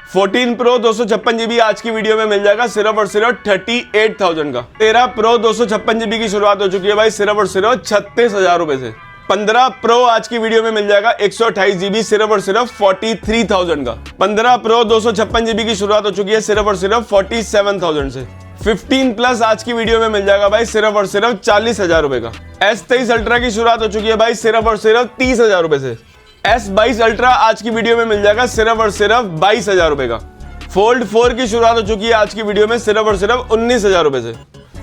14 pro 256GB आज की video में मिल जाएगा सिर्फ और सिर्फ 38,000 का। 13 प्रो 256GB की शुरुआत हो चुकी है भाई सिर्फ और सिर्फ 36,000 रुपए से। 15 प्रो आज की वीडियो में मिल जाएगा 128GB सिर्फ और सिर्फ 43,000 का। 15 प्रो 256GB की शुरुआत हो चुकी है सिर्फ और सिर्फ 47,000 से। 15 प्लस आज की वीडियो में मिल जाएगा भाई सिर्फ और सिर्फ 40,000 रुपए का। S23 अल्ट्रा की शुरुआत हो चुकी है भाई सिर्फ और सिर्फ 30,000 रुपए से। S22 अल्ट्रा आज की वीडियो में मिल जाएगा सिर्फ और सिर्फ 22,000 रुपए का। फोल्ड 4 की शुरुआत हो चुकी है आज की वीडियो में सिर्फ और सिर्फ 19,000 रुपए से।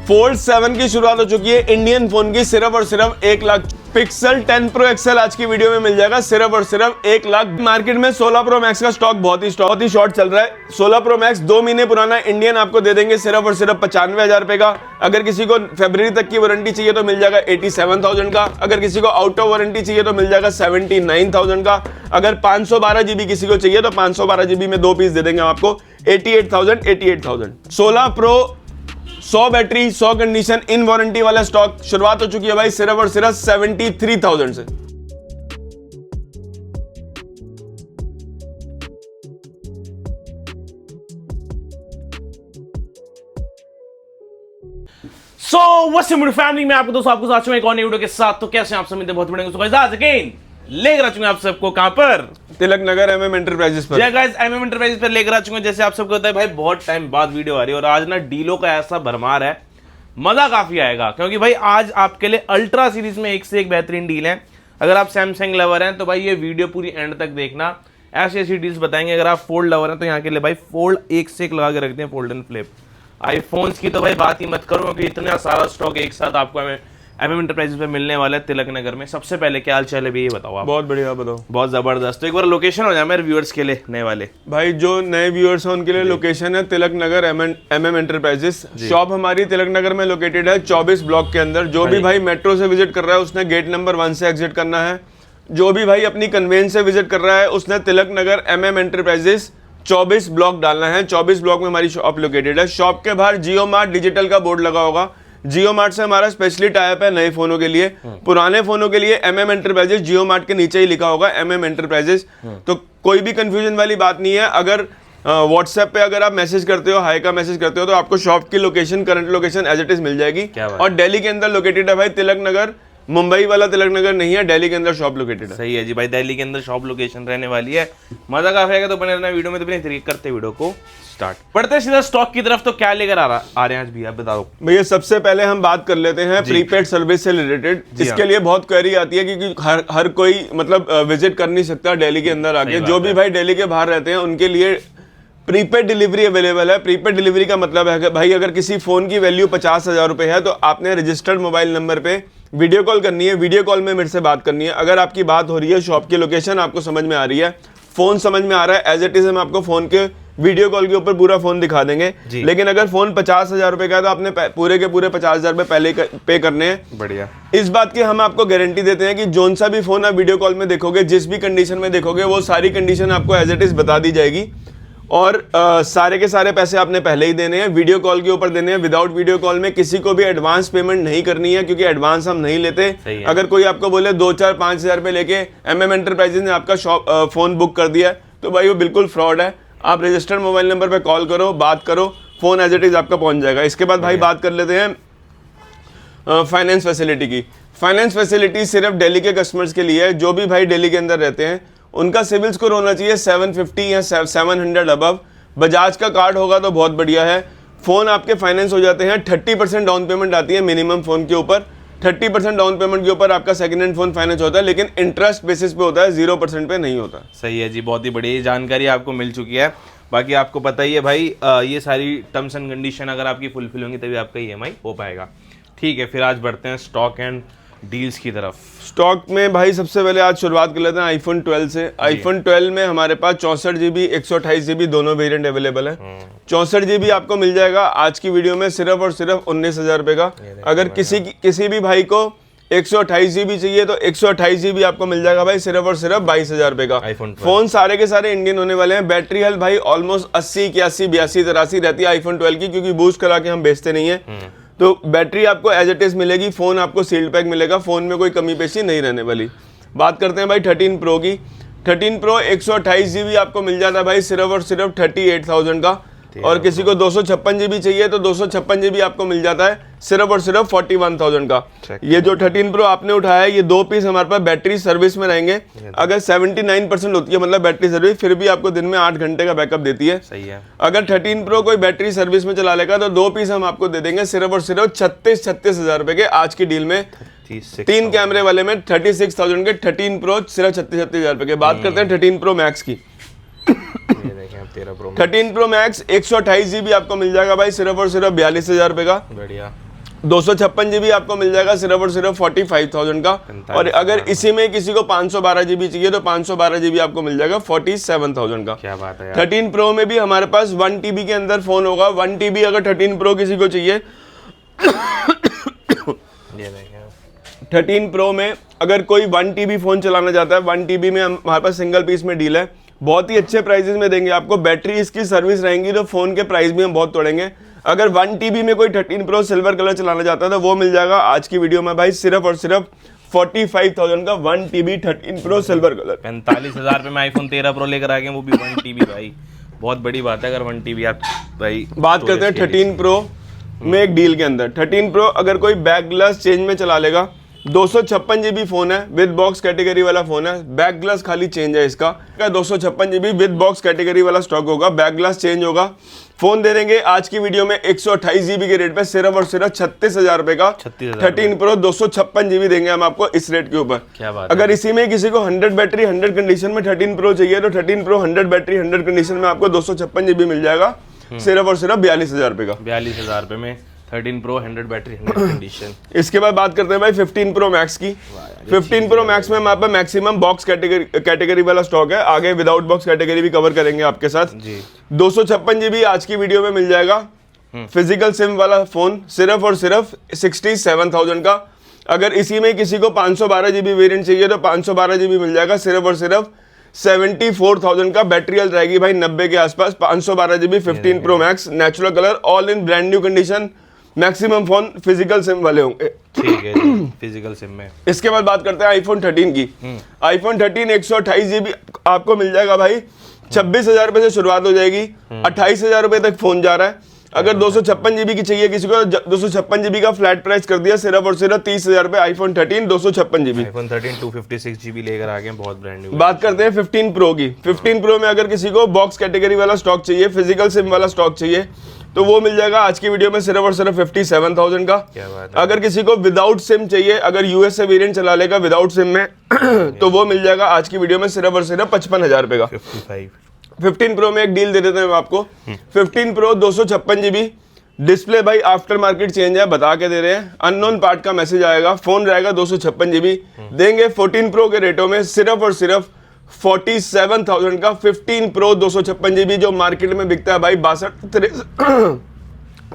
फोल्ड 7 की शुरुआत हो चुकी है इंडियन फोन की सिर्फ और सिर्फ 1 लाख। पिक्सल 10 प्रो एक्सएल आज की वीडियो में मिल जाएगा सिर्फ और सिर्फ 1 लाख। मार्केट में 16 प्रो मैक्स का स्टॉक बहुत ही शॉर्ट चल रहा है। 16 प्रो मैक्स 2 महीने पुराना इंडियन आपको दे देंगे सिर्फ और सिर्फ 95,000 रुपए का। अगर किसी को फरवरी तक की वारंटी चाहिए तो मिल जाएगा 87,000 का। अगर किसी को आउट ऑफ वारंटी चाहिए तो मिल जाएगा 79,000 का। अगर 512GB किसी को चाहिए तो 512GB में 2 पीस दे देंगे आपको 88,000। 16 pro 100 battery 100 condition in warranty वाला स्टॉक शुरुआत हो चुकी है भाई सिर्फ और सिर्फ 73,000 से। फैमिली में आपको दोस्तों आपको साथ में एक और नई वीडियो के साथ। तो कैसे आप सब बहुत बड़े अगेन लेकर आ चुके हैं आप सबको कहां पर, तिलक नगर एमएम एंटरप्राइजेस पर। जय गाइस, एमएम एंटरप्राइजेस पर लेकर आ चुके हैं। जैसे आप सबको होता है भाई बहुत टाइम बाद वीडियो आ रही है और आज ना डीलों का ऐसा भरमार है, मजा काफी आएगा क्योंकि भाई आज आपके लिए अल्ट्रा सीरीज में एक से एक बेहतरीन डील है। अगर आप सैमसंग लवर हैं तो भाई ये वीडियो पूरी एंड तक देखना, ऐसी ऐसी डील्स बताएंगे। अगर आप फोल्ड लवर हैं तो यहाँ के लिए भाई फोल्ड एक से एक लगा के रखते हैं, फोल्ड एंड फ्लिप। आईफोन्स की तो भाई बात ही मत करो क्योंकि इतना सारा स्टॉक एक साथ आपको एमएम एंटरप्राइजेस पे मिलने वाला है तिलक नगर में। सबसे पहले क्या हाल चाल है भी ये बताओ आप। बहुत बढ़िया, बताओ। बहुत जबरदस्त। तो एक बार लोकेशन हो जाए मेरे व्यूअर्स के लिए, नए वाले भाई जो नए व्यूअर्स हैं उनके लिए लोकेशन है Tilak Nagar MM enterprises. Shop हमारी तिलक नगर में लोकेटेड है 24 ब्लॉक के अंदर। जो भी भाई मेट्रो से विजिट कर रहा है उसने गेट नंबर 1 से एग्जिट करना है। जो भी भाई अपनी कन्वेंस से विजिट कर रहा है उसने Tilak Nagar MM enterprises 24 block डालना है। 24 ब्लॉक में हमारी शॉप लोकेटेड है। शॉप के बाहर जियो मार्ट डिजिटल का बोर्ड लगा होगा। जियो मार्ट से हमारा स्पेशली टाइप है नए फोनों के लिए। पुराने फोनों के लिए एमएम एंटरप्राइजेस जियो मार्ट के नीचे ही लिखा होगा एमएम एंटरप्राइजेस। तो कोई भी कंफ्यूजन वाली बात नहीं है। अगर व्हाट्सएप पे अगर आप मैसेज करते हो, हाई का मैसेज करते हो, तो आपको शॉप की location, current location as it is मिल जाएगी। और दिल्ली के अंदर लोकेटेड है भाई तिलक नगर, मुंबई वाला तिलक नगर नहीं है, दिल्ली के अंदर शॉप लोकेटेड है। सही है जी भाई, दिल्ली के अंदर शॉप लोकेशन रहने वाली है। मजा काफी आएगा। तो बने रहना वीडियो में, तो अपने तरीके करते वीडियो को स्टार्ट। पढ़ते हैं सीधा स्टॉक की तरफ। तो क्या लेकर आ रहे हैं आज भी, आप बताओ भैया। सबसे पहले हम बात कर लेते हैं प्रीपेड सर्विस से रिलेटेड। इसके लिए बहुत क्वेरी आती है क्योंकि हर कोई मतलब विजिट कर नहीं सकता दिल्ली के अंदर आके। जो भी भाई दिल्ली के बाहर रहते हैं उनके लिए प्रीपेड डिलीवरी अवेलेबल है। प्रीपेड डिलीवरी का मतलब है कि भाई अगर किसी फोन की वैल्यू 50,000 रुपए है तो आपने रजिस्टर्ड मोबाइल नंबर पे वीडियो कॉल करनी है। वीडियो कॉल में मेरे से बात करनी है। अगर आपकी बात हो रही है, शॉप की लोकेशन आपको समझ में आ रही है, फोन समझ में आ रहा है, एज इट इज हम आपको फोन के वीडियो कॉल के ऊपर पूरा फोन दिखा देंगे। लेकिन अगर फोन 50,000 रुपए का है तो आपने पूरे के पूरे 50,000 रुपए पहले पे करने हैं। बढ़िया। इस बात की हम आपको गारंटी देते हैं कि जोन सा भी फोन आप वीडियो कॉल में देखोगे, जिस भी कंडीशन में देखोगे, वो सारी कंडीशन आपको एज इट इज बता दी जाएगी। और सारे के सारे पैसे आपने पहले ही देने हैं, वीडियो कॉल के ऊपर देने हैं। विदाउट वीडियो कॉल में किसी को भी एडवांस पेमेंट नहीं करनी है क्योंकि एडवांस हम नहीं लेते। अगर कोई आपको बोले 2, 4, 5,000 रुपए लेके एमएम एंटरप्राइजेस ने आपका फोन बुक कर दिया तो भाई वो बिल्कुल फ्रॉड है। आप रजिस्टर्ड मोबाइल नंबर पे कॉल करो, बात करो, फोन एज इट इज आपका पहुंच जाएगा। इसके बाद भाई बात कर लेते हैं फाइनेंस फैसिलिटी की। फाइनेंस फैसिलिटी सिर्फ दिल्ली के कस्टमर्स के लिए है। जो भी भाई दिल्ली के अंदर रहते हैं उनका सिविल स्कोर होना चाहिए 750 या 700 अबव। बजाज का कार्ड होगा तो बहुत बढ़िया है। फोन आपके फाइनेंस हो जाते हैं। 30% डाउन पेमेंट आती है मिनिमम फोन के ऊपर। 30% डाउन पेमेंट के ऊपर आपका सेकंड हैंड फोन फाइनेंस होता है, लेकिन इंटरेस्ट बेसिस पे होता है, 0% पे नहीं होता। सही है जी, बहुत ही बढ़िया जानकारी आपको मिल चुकी है। बाकी आपको पता ही है भाई ये सारी टर्म्स एंड कंडीशन अगर आपकी फुलफिल होंगी तभी आपका ईएमआई हो पाएगा। ठीक है, फिर आज बढ़ते हैं स्टॉक एंड डील्स की तरफ। स्टॉक में भाई सबसे पहले आज शुरुआत कर लेते हैं आईफोन 12 से। आईफोन 12 में हमारे पास 64GB 128GB दोनों वेरिएंट अवेलेबल है। 64GB आपको मिल जाएगा आज की वीडियो में सिर्फ और सिर्फ 19,000 रुपए का। अगर किसी भी भाई को 128GB चाहिए तो 128GB आपको मिल जाएगा भाई सिर्फ और सिर्फ 22,000 रुपए का। फोन सारे के सारे इंडियन होने वाले हैं। बैटरी हेल्थ भाई ऑलमोस्ट 80, 81, 82, 83 रहती है आईफोन 12 की, क्योंकि बूस्ट करा के हम बेचते नहीं है। तो बैटरी आपको एज इट इज मिलेगी। फोन आपको सील्ड पैक मिलेगा। फोन में कोई कमी पेशी नहीं रहने वाली। बात करते हैं भाई 13 प्रो की। 13 प्रो 128 GB आपको मिल जाता है भाई सिर्फ और सिर्फ 38,000 का। और किसी को 256 GB चाहिए तो 256 GB आपको मिल जाता है सिर्फ और सिर्फ 41,000 का। ये जो 13 प्रो आपने उठाया है, ये 2 पीस हमारे पास बैटरी सर्विस में रहेंगे। अगर 79% होती है मतलब बैटरी सर्विस, फिर भी आपको दिन में 8 घंटे का बैकअप देती है। सही है। अगर 13 प्रो कोई बैटरी सर्विस में चला लेगा तो 2 पीस हम आपको दे देंगे सिर्फ और सिर्फ 36 हज़ार रुपए के आज की डील में। 3 कैमरे वाले में 36,000 के 13 प्रो सिर्फ 36 हज़ार रुपए के। बात करते हैं 13 प्रो मैक्स की। 13 प्रो मैक्स 128 GB आपको मिल जाएगा भाई सिर्फ और सिर्फ 42,000 रुपए का। बढ़िया। 256 GB आपको मिल जाएगा सिर्फ और सिर्फ 45,000 का। और अगर इसी में किसी को 512 GB चाहिए तो 512 GB आपको मिल जाएगा 47,000 का। क्या बात है यार। 13 प्रो में भी हमारे पास 1 TB के अंदर फोन होगा। 1 TB अगर 13 प्रो किसी को चाहिए 13 प्रो में अगर कोई 1 TB फोन चलाना चाहता है, 1 TB में हमारे पास सिंगल पीस में डील है, बहुत ही अच्छे प्राइसेस में देंगे आपको। बैटरी इसकी सर्विस रहेंगी तो फोन के प्राइस भी हम बहुत तोड़ेंगे। अगर 1 TB में कोई 13 प्रो सिल्वर कलर चलाना चाहता है तो वो मिल जाएगा आज की वीडियो में भाई सिर्फ और सिर्फ 45,000 का 1 TB 13 प्रो सिल्वर कलर। 45,000 पे मैं आईफोन 13 प्रो लेकर आ गया, वो भी 1 TB भाई। बहुत बड़ी बात है अगर 1 TB आप भाई। बात करते हैं 13 प्रो में एक डील के अंदर। 13 प्रो अगर कोई बैक ग्लास चेंज में चला लेगा, 256 GB फोन है, विद बॉक्स कैटेगरी वाला फोन है, बैक ग्लास खाली चेंज है इसका। 256 GB विद बॉक्स कैटेगरी वाला स्टॉक होगा, बैक ग्लास चेंज होगा। फोन दे देंगे आज की वीडियो में 128 GB के रेट पे सिर्फ और सिर्फ 36,000 रुपए का। 13 प्रो 256 GB देंगे हम आपको इस रेट के ऊपर। क्या बात अगर इसी में किसी को 100 बैटरी 100 कंडीशन में 13 प्रो चाहिए तो 13 प्रो 100 बैटरी 100 कंडीशन में आपको 256 GB मिल जाएगा सिर्फ और सिर्फ 42,000 रुपए का। 42,000 रुपए में 13 प्रो 100 बैटरी 100 कंडीशन। इसके बाद बात करते हैं भाई 15 प्रो मैक्स की। 15 प्रो मैक्स में हमारे पास मैक्सिमम बॉक्स कैटेगरी वाला स्टॉक है। आगे विदाउट बॉक्स कैटेगरी भी कवर करेंगे आपके साथ जी। 256 GB आज की वीडियो में मिल जाएगा। फिजिकल सिम वाला फोन सिर्फ और सिर्फ 67,000 का। अगर इसी में किसी को 512 GB वेरिएंट चाहिए तो 512 GB मिल जाएगा सिर्फ और सिर्फ 74,000 का। बैटरी हेल्थ रहेगी भाई 90 के आसपास। 512 GB 15 pro max natural colour all in brand new condition. Maximum phone physical SIM वाले होंगे। ठीक है फिजिकल सिम में। इसके बाद बात करते हैं आईफोन 13 की। आईफोन 13 128 GB आपको मिल जाएगा भाई 26,000 रुपए से शुरुआत हो जाएगी। 28,000 रुपए तक फोन जा रहा है। अगर 256 GB की चाहिए किसी को, 256 GB का फ्लैट प्राइस कर दिया सिर्फ और सिर्फ 30,000 रुपए। IPhone 13 256 GB। आईफोन 13 256 GB लेकर आ गए, बहुत ब्रांड न्यू। बात करते हैं 15 प्रो की। 15 प्रो में अगर किसी को बॉक्स कैटेगरी वाला स्टॉक चाहिए, फिजिकल सिम वाला स्टॉक चाहिए तो वो मिल जाएगा आज की वीडियो में सिर्फ और सिर्फ 57,000 का। क्या बात है। अगर किसी को विदाउट सिम चाहिए, अगर यूएस से वेरिएंट चला लेगा विदाउट सिम में तो वो मिल जाएगा आज की वीडियो में सिर्फ और सिर्फ 55,000 रुपए का। 15 प्रो में एक डील दे देते हैं आपको। 15 प्रो 256 GB डिस्प्ले भाई आफ्टर मार्केट चेंज है, बता के दे रहे हैं। अननोन पार्ट का मैसेज आएगा। फोन रहेगा 256 GB। देंगे 14 प्रो के रेटों में सिर्फ और सिर्फ 47,000 का। 15 प्रो 256 GB जो मार्केट में बिकता है भाई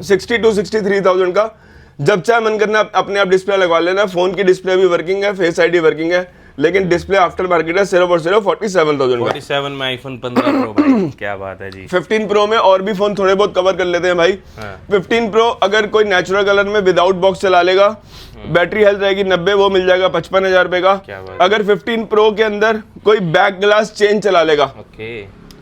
62-63,000 का। जब चाहे मन करना अपने आप डिस्प्ले लगवा लेना। फोन की डिस्प्ले भी वर्किंग है, फेस आईडी वर्किंग है, लेकिन डिस्प्ले आफ्टर मार्केट है सिर्फ और सिर्फ 47,000 का। 47 में आईफोन 15 प्रो भाई क्या बात है जी। 15 प्रो में और भी फोन थोड़े बहुत कवर कर लेते हैं भाई। 15 प्रो अगर कोई नेचुरल कलर में विदाउट बॉक्स चला लेगा, बैटरी हेल्थ रहेगी 90, वो मिल जाएगा 55,000 रुपए का। अगर 15 प्रो के अंदर कोई बैक ग्लास चेंज चला लेगा,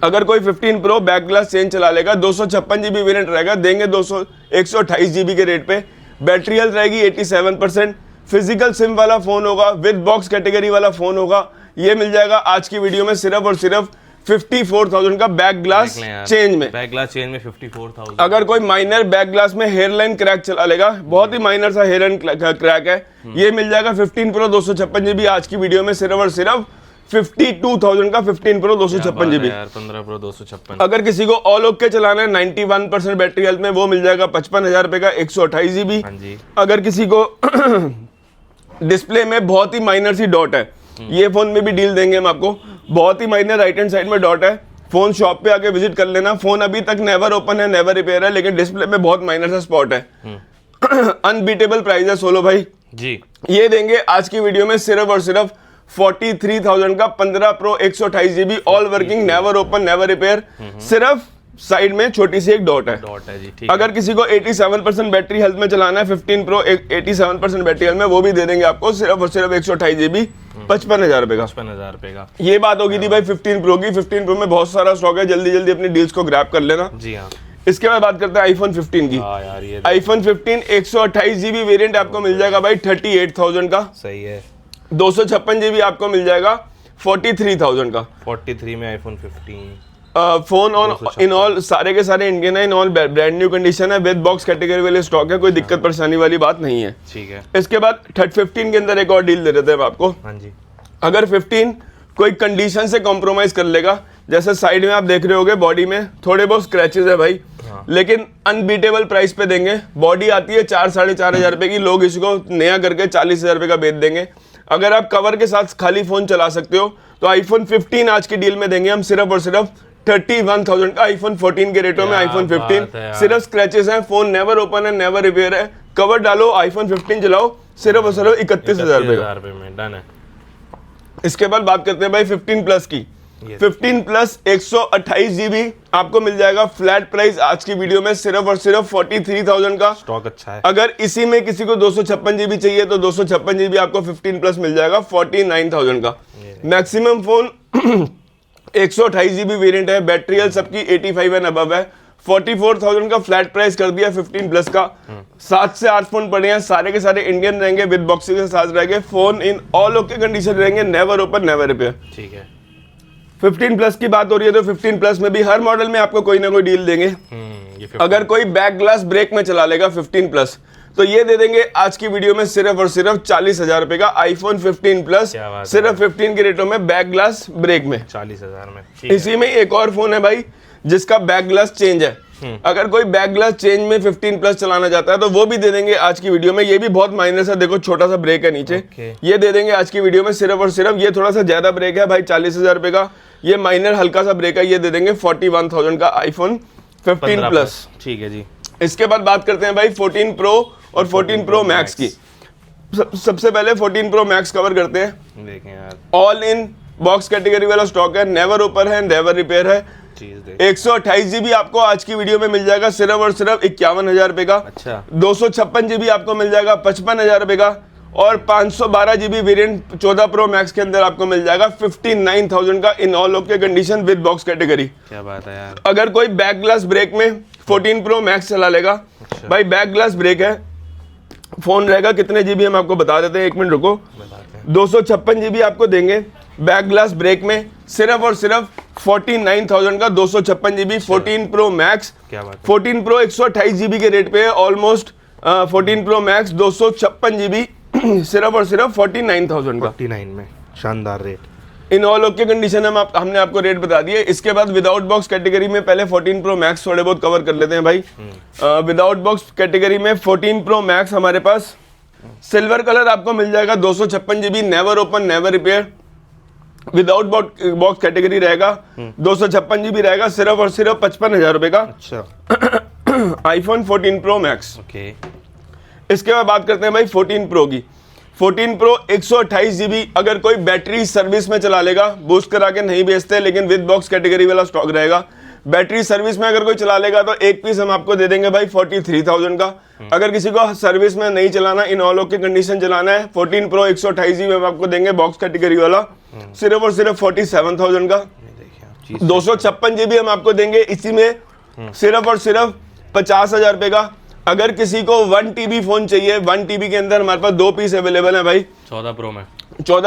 अगर कोई 15 प्रो बैक ग्लास चेंज चला लेगा, 256 GB वेरिएंट रहेगा, देंगे 128 GB के रेट पे। बैटरी हेल्थ रहेगी 87%। फिजिकल सिम वाला फोन होगा, विद बॉक्स कैटेगरी वाला फोन होगा। ये मिल जाएगा आज की वीडियो में सिर्फ और सिर्फ 54,000 का बैक ग्लास चेंज में। बैक ग्लास चेंज में 54,000। अगर कोई माइनर बैक ग्लास में हेयरलाइन क्रैक चला लेगा, बहुत ही माइनर सा हेयरलाइन क्रैक है, ये मिल जाएगा 15 प्रो 256 GB आज की वीडियो में सिर्फ और सिर्फ 52,000 का। 15 प्रो 256 GB। 15 प्रो 256। अगर किसी को ऑल ओके चलाना है 91% बैटरी हेल्थ में, वो मिल जाएगा 55,000 रुपए का 128 GB। अगर किसी को डिस्प्ले में बहुत ही माइनर सी डॉट है, ये फोन में भी डील देंगे हम आपको। बहुत ही माइनर राइट हैंड साइड में डॉट है। फोन शॉप पे आके विजिट कर लेना। फोन अभी तक नेवर ओपन है, नेवर रिपेयर है, लेकिन डिस्प्ले में बहुत माइनर सा स्पॉट है। अनबीटेबल प्राइस है सोलो भाई जी। ये देंगे आज की वीडियो में सिर्फ और सिर्फ 43,000 का। 15 pro 128 GB all working, never open, never repair. सिर्फ साइड में छोटी सी एक डॉट है जी। ठीक अगर किसी को 87% बैटरी हेल्थ में चलाना है, 15 प्रो 87% बैटरी हेल्थ में, वो भी दे देंगे आपको सिर्फ और सिर्फ 128 GB 55,000 रुपए का। 55,000 रुपए का। ये बात होगी थी भाई 15 प्रो की। 15 प्रो में बहुत सारा स्टॉक है, जल्दी जल्दी अपनी डील्स को ग्रैब कर लेना। जी हाँ। इसके बाद बात करते हैं आईफोन 15 की। हाँ यार, ये आईफोन 15 128 जीबी वेरिएंट आपको मिल जाएगा भाई 38,000 का। सही है। 256 जीबी आपको मिल जाएगा 43,000 का। 43 में iPhone 15 phone on in all सारे के सारे इंडियन है, in all brand new condition है, विद बॉक्स कैटेगरी वाले स्टॉक है, कोई दिक्कत परेशानी वाली बात नहीं है। ठीक है। इसके बाद 15 के अंदर एक और डील दे देते हैं आपको। हाँ जी। अगर 15 कोई कंडीशन से कॉम्प्रोमाइज कर लेगा, जैसे साइड में आप देख रहे होगे बॉडी में थोड़े बहुत स्क्रैचेस है भाई, लेकिन अनबीटेबल प्राइस पे देंगे। बॉडी आती है 4-4.5 रुपए की, लोग इसको नया करके 40,000 रुपए का बेच देंगे। अगर आप कवर के साथ खाली फोन चला सकते हो तो आईफोन 15 आज की डील में देंगे हम सिर्फ और सिर्फ 31,000 का। आईफोन 14 के रेटों में आईफोन 15 सिर्फ स्क्रैचेस हैं, फोन नेवर ओपन है, नेवर रिपेयर है, कवर डालो, आईफोन 15 चलाओ, सिर्फ और सिर्फ 31,000 रुपए में डन है। इसके बाद बात करते हैं भाई 15 प्लस की। 15 प्लस 128 जीबी आपको मिल जाएगा फ्लैट प्राइस आज की वीडियो में सिर्फ और सिर्फ 43,000 का। स्टॉक अच्छा है। अगर इसी में किसी को 256 जीबी चाहिए तो 256 जीबी आपको 15 प्लस मिल जाएगा 49,000 का। मैक्सिमम फोन 128 जीबी वेरिएंट है, बैटरी हेल्थ सबकी 85 एंड अबव है। 44,000 का फ्लैट प्राइस कर दिया 15 प्लस का। 7 से 8 फोन पड़े हैं, सारे के सारे इंडियन रहेंगे, विद बॉक्सेस के साथ रहेंगे, phone in all okay condition रहेंगे, नेवर ओपन नेवर रिपेयर। ठीक है। 15 प्लस की बात हो रही है तो 15 प्लस में भी हर मॉडल में आपको कोई ना कोई डील देंगे। अगर कोई बैक ग्लास ब्रेक में चला लेगा 15 प्लस तो ये दे देंगे आज की वीडियो में सिर्फ और सिर्फ 40,000 रुपए का आईफोन 15 प्लस सिर्फ 15 के रेटों में बैक ग्लास ब्रेक में 40,000 में। इसी में एक और फोन है भाई जिसका बैक ग्लास चेंज है। अगर कोई बैक ग्लास चेंज में 15 प्लस चलाना चाहता है तो वो भी दे देंगे आज की वीडियो में। ये भी बहुत माइनस है, देखो छोटा सा ब्रेक है नीचे, ये दे देंगे आज की वीडियो में सिर्फ और सिर्फ। ये थोड़ा सा ज्यादा ब्रेक है भाई 40,000 रुपए का, ये माइनर हल्का सा ब्रेक है, ये दे देंगे 41,000 का आईफोन 15 प्लस। ठीक है जी। इसके बाद बात करते हैं भाई 14 प्रो और 14 प्रो मैक्स की। सबसे पहले 14 प्रो मैक्स कवर करते हैं। देखें यार, ऑल इन बॉक्स कैटेगरी वाला स्टॉक है, नेवर ओपन है, नेवर रिपेयर है। 128 जीबी आपको आज की वीडियो में मिल जाएगा सिर्फ और सिर्फ 51,000 रुपए का। अच्छा। 256 जीबी आपको मिल जाएगा 55,000 रुपए का। और 512 जीबी वेरिएंट 14 प्रो मैक्स के अंदर आपको मिल जाएगा 59,000 का in all okay condition with box category. क्या बात है यार। अगर कोई बैक ग्लास ब्रेक में 14 प्रो मैक्स चला लेगा, अच्छा। भाई बैक ग्लास ब्रेक है, फोन रहेगा कितने जीबी हम आपको बता देते हैं, 1 मिनट रुको। 256 जीबी आपको देंगे बैक ग्लास ब्रेक में सिर्फ और सिर्फ 49,000 का। 256 GB 14 pro max. 14 pro 128 GB के रेट पे है ऑलमोस्ट। 14 प्रो मैक्स 256 जीबी सिर्फ और सिर्फ 49,000 का। 49 में शानदार rate. In all okay condition हमने आपको रेट बता दिए। इसके बाद विदाउट बॉक्स कैटेगरी में पहले 14 प्रो मैक्स थोड़े बहुत कवर कर लेते हैं भाई। विदाउट बॉक्स कैटेगरी में 14 प्रो मैक्स हमारे पास सिल्वर कलर आपको मिल जाएगा 256 GB, never open never repair. Without box category रहेगा 256 जीबी रहेगा सिर्फ और सिर्फ 55,000 रुपए का। अच्छा। IPhone 14 pro max. ओके। इसके बाद बात करते हैं भाई 14 प्रो की। 14 प्रो 128 जीबी अगर कोई बैटरी सर्विस में चला लेगा, बूस्ट करा के नहीं बेचते लेकिन विद बॉक्स कैटेगरी वाला स्टॉक रहेगा। बैटरी सर्विस में अगर कोई चला लेगा तो एक पीस हम आपको दे देंगे भाई 43,000 का। अगर किसी को सर्विस में नहीं चलाना, इन ऑल ओके कंडीशन चलाना है, 14 प्रो 128 जीबी हम आपको देंगे बॉक्स कैटेगरी वाला सिर्फ और सिर्फ 47,000 का। 256 जीबी हम आपको देंगे इसी में सिर्फ और सिर्फ 50,000 रुपए का। अगर किसी को 1 TB फोन चाहिए, 1 TB के अंदर हमारे पास 2 पीस अवेलेबल है भाई। 14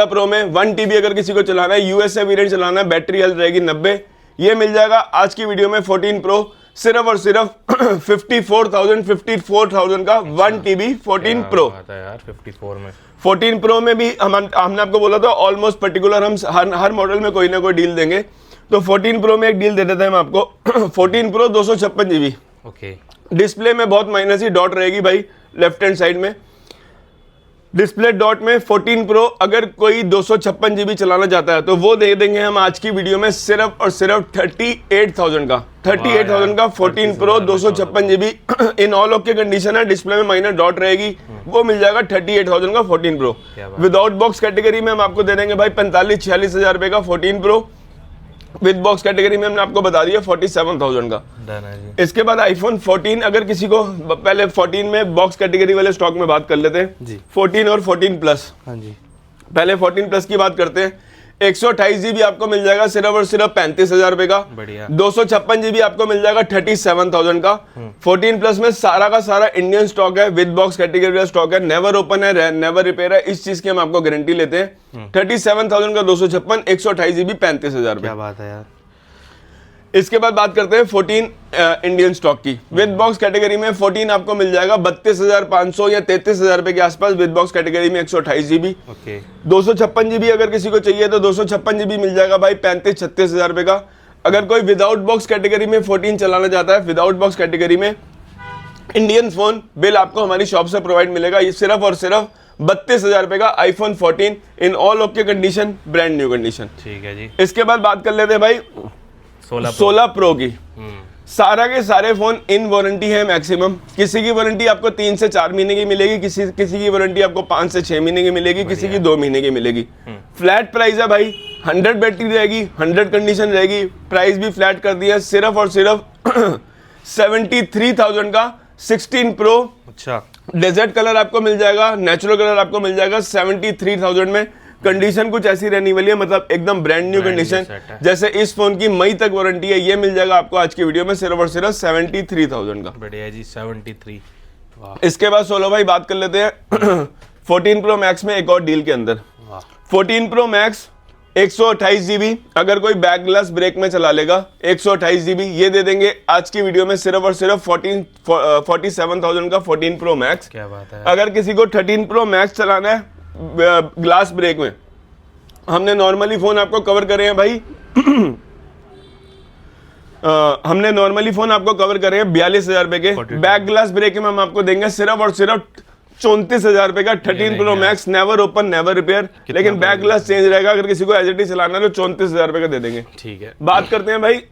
प्रो में 1 TB अगर किसी को चलाना है, यूएसए वेरिएंट चलाना है, बैटरी हेल्थ रहेगी 90, ये मिल जाएगा आज की वीडियो में 14 प्रो सिर्फ और सिर्फ 54,000 का 1 TB 14 प्रो। यार 54 में 14 प्रो में भी हमने आपको बोला था ऑलमोस्ट पर्टिकुलर हम हर मॉडल में कोई ना कोई डील देंगे। तो 14 प्रो में एक डील दे देते हैं हम आपको 14 प्रो 256 जीबी। ओके। डिस्प्ले में बहुत माइनस ही डॉट रहेगी भाई लेफ्ट हैंड साइड में। डिस्प्ले डॉट में 14 प्रो अगर कोई 256 जीबी चलाना चाहता है तो वो दे देंगे हम आज की वीडियो में सिर्फ और सिर्फ 38,000 का। 38,000 का 14 pro 256 GB in all okay condition है, डिस्प्ले में माइनर डॉट रहेगी, वो मिल जाएगा 38,000 का 14 प्रो। विदाउट बॉक्स कैटेगरी में हम आपको दे देंगे भाई 45-46,000 रुपए का 14 प्रो। विद बॉक्स कैटेगरी में हमने आपको बता दिया 47,000 का। इसके बाद आईफोन 14 अगर किसी को, पहले 14 में बॉक्स कैटेगरी वाले स्टॉक में बात कर लेते हैं जी। 14 और 14 प्लस। हाँ जी। पहले 14 प्लस की बात करते हैं। 128 जीबी आपको मिल जाएगा सिर्फ और सिर्फ 35,000 रुपए का। बढ़िया। 256 जीबी आपको मिल जाएगा 37,000 का। 14 प्लस में सारा का सारा इंडियन स्टॉक है, विद बॉक्स कैटेगरी का स्टॉक है, नेवर ओपन है, नेवर रिपेयर है, इस चीज की हम आपको गारंटी लेते हैं। 37,000 का 256, 128 जीबी 35,000 रुपए। क्या बात है यार। इसके बाद बात करते हैं 14 इंडियन स्टॉक की। विद बॉक्स कैटेगरी में 14 आपको मिल जाएगा 32,500 या 33,000 रुपए के आसपास, विद बॉक्स कैटेगरी में 128 जीबी। ओके। 256 जीबी अगर किसी को चाहिए तो 256 जीबी मिल जाएगा भाई 35-36,000 रुपए का। अगर कोई विदाउट बॉक्स कैटेगरी में 14 चलाना चाहता है, विदाउट बॉक्स कैटेगरी में इंडियन फोन बिल आपको हमारी शॉप से प्रोवाइड मिलेगा, ये सिर्फ और सिर्फ 32,000 रुपए का iPhone 14 in all okay condition, brand new condition. ठीक है जी। इसके बाद बात कर लेते हैं भाई 16 प्रो की। सारा के सारे फोन इन वारंटी है मैक्सिमम। किसी की वारंटी आपको 3 से 4 महीने की मिलेगी, किसी की वारंटी आपको 5 से 6 महीने की मिलेगी, किसी की 2 महीने की मिलेगी। फ्लैट प्राइस है भाई, 100 बैटरी रहेगी, 100 कंडीशन रहेगी, प्राइस भी फ्लैट कर दिया सिर्फ और सिर्फ 73,000 का 16 प्रो। अच्छा। डेजर्ट कलर आपको मिल जाएगा, नेचुरल कलर आपको मिल जाएगा 73,000 में। कंडीशन कुछ ऐसी रहने वाली है, मतलब एकदम ब्रांड न्यू कंडीशन, जैसे इस फोन की मई तक वारंटी है। ये मिल जाएगा आपको आज की वीडियो में सिर्फ और सिर्फ 73,000 का। बढ़िया जी। 73। वाह। इसके बाद 16 भाई बात कर लेते हैं 14 प्रो मैक्स में एक और डील के अंदर। 14 प्रो मैक्स 128 जीबी, अगर कोई बैक ग्लास ब्रेक में चला लेगा 128 जीबी, ये दे देंगे आज की वीडियो में सिर्फ और सिर्फ 47,000 का 14 प्रो मैक्स। क्या बात है। अगर किसी को 13 प्रो मैक्स चलाना है ग्लास ब्रेक में, हमने नॉर्मली फोन आपको कवर करे हैं भाई हमने नॉर्मली फोन आपको कवर करे हैं 42,000 रुपए के। बैक ग्लास ब्रेक में हम आपको देंगे सिर्फ और सिर्फ 34,000 रुपए का 13 pro max, never open never repair, लेकिन बैक ग्लास चेंज रहेगा। अगर किसी को एज चलाना है तो 34,000 रुपए का दे देंगे। ठीक है। बात करते हैं भाई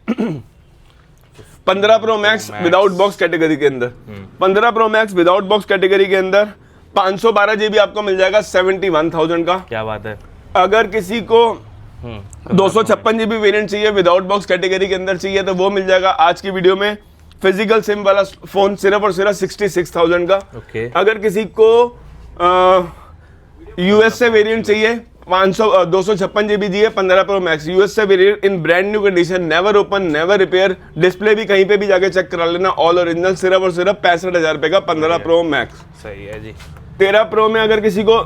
15 pro max without box category के अंदर। 15 pro max without box category के अंदर 512 जीबी आपको मिल जाएगा 71,000 का। क्या बात है। अगर किसी को 256 जीबी वेरिएंट चाहिए विदाउट बॉक्स कैटेगरी के अंदर चाहिए तो वो मिल जाएगा आज की वीडियो में फिजिकल सिम वाला फोन सिर्फ और सिर्फ 66,000 का। ओके। अगर किसी को यूएस से वेरिएंट चाहिए 256 जीबी जी है 15 प्रो मैक्स यूएस से variant in brand new condition, never open never repair, display भी कहीं पे भी जाके चेक करा लेना, ऑल ओरिजिनल, सिर्फ और सिर्फ 65,000 रुपए का 15 प्रो मैक्स। सही है जी। 13 प्रो में अगर किसी को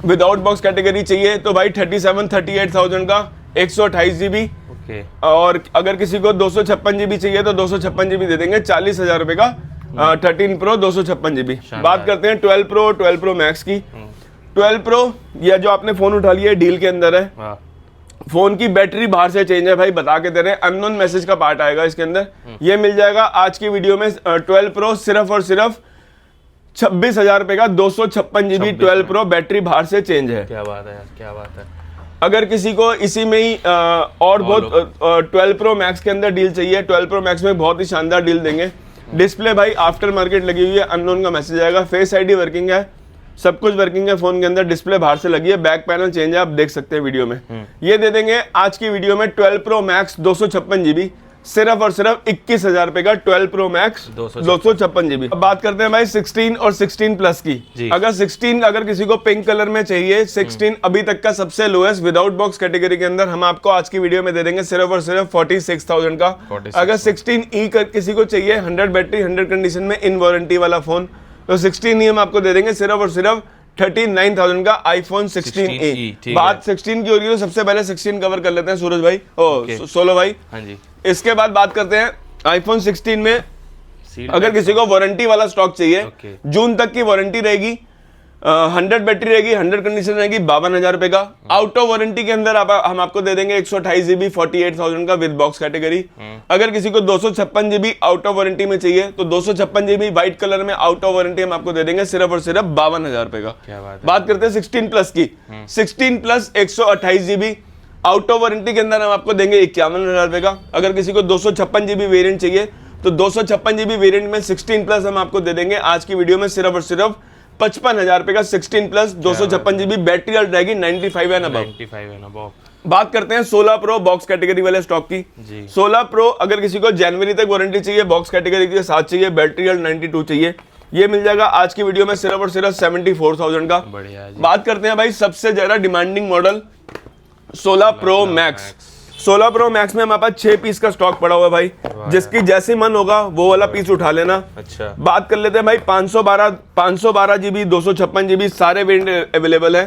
विदाउट बॉक्स कैटेगरी चाहिए तो भाई 38,000 का 128 जीबी। ओके। और अगर किसी को 256 जीबी चाहिए तो 256 जीबी दे देंगे 40,000 रुपए का 13 प्रो 256 जीबी। बात करते हैं 12 प्रो मैक्स की। 12 प्रो यह जो आपने फोन उठा लिया है डील के अंदर है, फोन की बैटरी बाहर से चेंज है भाई, बता के दे रहे हैं, अननोन मैसेज का पार्ट आएगा इसके अंदर। ये मिल जाएगा आज की वीडियो में 12 प्रो सिर्फ और सिर्फ 26,000 रुपए का 256 जीबी 12 प्रो, बैटरी बाहर से चेंज है। क्या बात है यार, क्या बात है। अगर किसी को इसी में ही और बहुत 12 प्रो मैक्स के अंदर डील चाहिए, 12 प्रो मैक्स में बहुत ही शानदार डील देंगे। डिस्प्ले भाई आफ्टर मार्केट लगी हुई है, अननोन का मैसेज आएगा, फेस आईडी वर्किंग है, सब कुछ वर्किंग है फोन के अंदर, डिस्प्ले बाहर से लगी है, बैक पैनल चेंज है, आप देख सकते हैं वीडियो में। ये दे देंगे आज की वीडियो में 12 प्रो मैक्स 256 जीबी सिर्फ और सिर्फ 21,000 रुपए का 12 प्रो मैक्स 256 जीबी। अब बात करते हैं भाई 16 और 16 प्लस की। अगर 16 अगर किसी को पिंक कलर में चाहिए, 16 अभी तक का सबसे लोएस्ट विदाउट बॉक्स कैटेगरी के अंदर, हम आपको आज की वीडियो में दे देंगे सिर्फ और सिर्फ 46,000 का। अगर 16E किसी को चाहिए 100 बैटरी 100 कंडीशन में इन वारंटी वाला फोन, तो 16E हम आपको दे देंगे सिर्फ और सिर्फ 39,000 का iPhone 16E। बात 16 की हो रही है तो सबसे पहले 16 कवर कर लेते हैं सूरज भाई, सोलो भाई। हाँ जी। इसके बाद बात करते हैं iPhone 16 में अगर किसी को वारंटी वाला स्टॉक चाहिए, जून तक की वारंटी रहेगी, 100 बैटरी रहेगी, 100 कंडीशन रहेगी, 52,000 रुपए का। आउट ऑफ वारंटी के अंदर हम आपको दे देंगे 128 जीबी 48,000 का विद बॉक्स कैटेगरी। अगर किसी को 256 जीबी आउट ऑफ वारंटी में चाहिए तो 256 जीबी व्हाइट कलर में आउट ऑफ वारंटी हम आपको दे देंगे सिर्फ और सिर्फ 52,000 रुपए का। बात करते हैं 16 प्लस की। 16 plus 128 GB out of warranty के अंदर हम आपको देंगे 51,000 रुपए का। अगर किसी को 256 जीबी वेरिएंट चाहिए तो 256 जीबी वेरिएंट में 16 प्लस हम आपको दे देंगे आज की वीडियो में सिर्फ और सिर्फ 55,000 रुपए का 16 प्लस 256 जीबी, बैटरी हेल्थ रहेगी 95 एंड अबव। बात करते हैं 16 प्रो बॉक्स कैटेगरी वाले स्टॉक की। 16 प्रो अगर किसी को जनवरी तक वारंटी चाहिए, बॉक्स कैटेगरी के साथ चाहिए, बैटरी हेल्थ 92 चाहिए, ये मिल जाएगा आज की वीडियो में सिर्फ और सिर्फ 74,000 का। बढ़िया जी। बात करते हैं भाई सबसे ज्यादा demanding model 16 pro max. 16 pro max में हमारे पास 6 पीस का स्टॉक पड़ा हुआ है भाई, जिसकी जैसे मन होगा वो वाला पीस उठा लेना। अच्छा, बात कर लेते हैं भाई 512 जीबी 256 जीबी सारे वेरिएंट अवेलेबल है।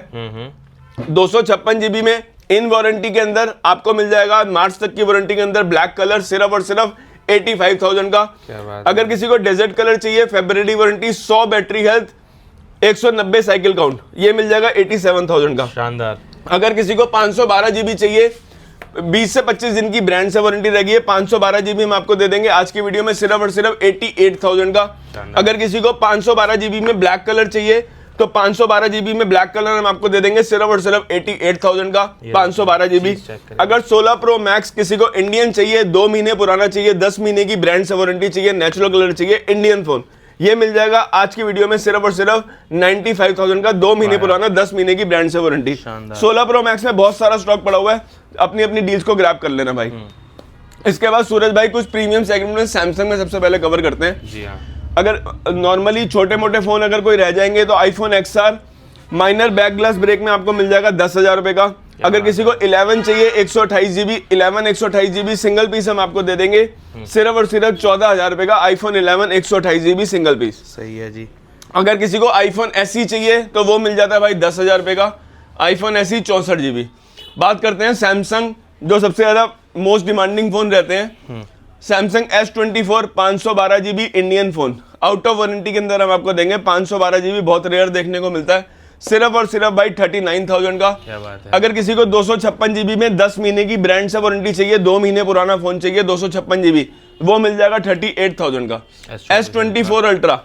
256 जीबी में इन वारंटी के अंदर आपको मिल जाएगा मार्च तक की वारंटी के अंदर ब्लैक कलर सिर्फ और सिर्फ 85,000 का। क्या बात अगर किसी को डेजर्ट कलर चाहिए, February warranty, 100 battery health, 190 cycle count, ये मिल जाएगा 87,000 का। शानदार। अगर किसी को 512 जीबी चाहिए, 20 से 25 दिन की ब्रांड से वारंटी रहेगी है, 512 जीबी हम आपको दे देंगे आज की वीडियो में सिर्फ और सिर्फ 88,000 का। अगर किसी को 512 जीबी में ब्लैक कलर चाहिए तो 512 जीबी में ब्लैक कलर हम आपको दे देंगे सिर्फ और सिर्फ 88,000 का 512 जीबी। अगर 16 प्रो मैक्स किसी को इंडियन चाहिए, 2 महीने पुराना चाहिए, 10 महीने की ब्रांड से वारंटी चाहिए, नेचुरल कलर चाहिए, इंडियन फोन, ये मिल जाएगा आज की वीडियो में सिर्फ और सिर्फ 95,000 का, 2 महीने पुराना, 10 महीने की ब्रांड से वारंटी। 16 प्रो मैक्स में बहुत सारा स्टॉक पड़ा हुआ है, अपनी अपनी डील्स को ग्रैब कर लेना भाई। इसके बाद सूरज भाई कुछ प्रीमियम सेगमेंट में सैमसंग में सबसे पहले कवर करते हैं। जी हाँ। अगर नॉर्मली छोटे मोटे फोन अगर कोई रह जाएंगे तो iPhone XR minor back glass break में आपको मिल जाएगा 10,000 रुपए का। अगर किसी को 11 चाहिए 128 जीबी, 11 128 जीबी सिंगल पीस हम आपको दे देंगे सिर्फ और सिर्फ 14,000 रुपए का आईफोन 11 128 जीबी सिंगल पीस। सही है जी। अगर किसी को आईफोन SE चाहिए तो वो मिल जाता है भाई 10,000 रुपए का आईफोन SE 64 जीबी। बात करते हैं सैमसंग, जो सबसे ज्यादा मोस्ट डिमांडिंग फोन रहते हैं, Samsung S24 512 GB Indian phone out of warranty के अंदर हम आपको देंगे 512 जीबी, बहुत रेयर देखने को मिलता है, सिर्फ और सिर्फ भाई 39,000 का। क्या बात है। अगर किसी को 256 जीबी में 10 महीने की ब्रांड से वारंटी चाहिए, 2 महीने पुराना फोन चाहिए 256 जीबी, वो मिल जाएगा 38,000 का। S24 अल्ट्रा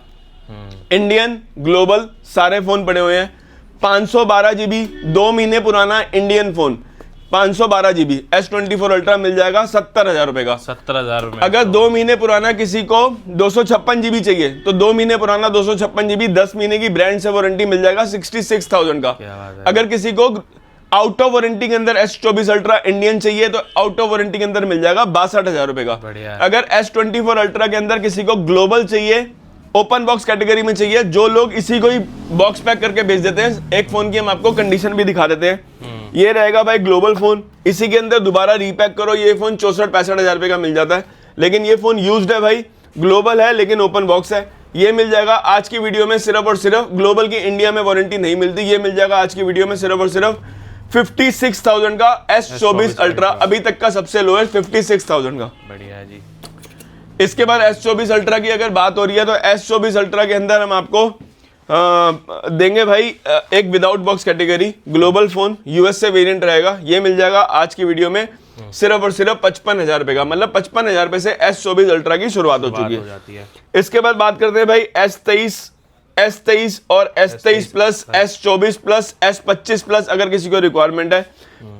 इंडियन ग्लोबल सारे फोन पड़े हुए हैं, 512 जीबी 2 महीने पुराना Indian phone 512 GB S24 ultra मिल जाएगा 70,000 रुपए का। 70,000 रुपए। अगर 2 महीने पुराना किसी को 256 जीबी चाहिए तो 2 महीने पुराना 256 जीबी 10 महीने की ब्रांड से वारंटी मिल जाएगा 66,000 का। अगर किसी को आउट ऑफ वारंटी के अंदर S24 अल्ट्रा इंडियन चाहिए तो आउट ऑफ वारंटी के अंदर मिल जाएगा 62,000 रुपए का। अगर S24 अल्ट्रा के अंदर किसी को ग्लोबल चाहिए, ओपन बॉक्स कैटेगरी में चाहिए, जो लोग इसी को ही बॉक्स पैक करके भेज देते हैं, एक फोन की हम आपको कंडीशन भी दिखा देते हैं। ये रहेगा भाई ग्लोबल फोन, इसी के अंदर दोबारा रीपैक करो, ये फोन 64-65 रुपए का मिल जाता है, लेकिन ये फोन यूज्ड है भाई, ग्लोबल है लेकिन ओपन बॉक्स है। ये मिल जाएगा आज की वीडियो में सिर्फ और सिर्फ, ग्लोबल की इंडिया में वारंटी नहीं मिलती, ये मिल जाएगा आज की वीडियो में सिर्फ और सिर्फ 56,000 का S24 अल्ट्रा, अभी तक का सबसे लोएस्ट 56,000 का। बढ़िया जी। इसके बाद S24 अल्ट्रा की अगर बात हो रही है तो S24 अल्ट्रा के अंदर हम आपको देंगे भाई एक without box category global phone, US से वेरिएंट रहेगा, ये मिल जाएगा आज की वीडियो में सिर्फ और सिर्फ 55,000 रुपए का, मतलब 55,000 रुपए से S24 अल्ट्रा की शुरुआत हो चुकी है। इसके बाद बात करते हैं भाई S23 और S23 plus, S24 plus, S25 plus अगर किसी को रिक्वायरमेंट है।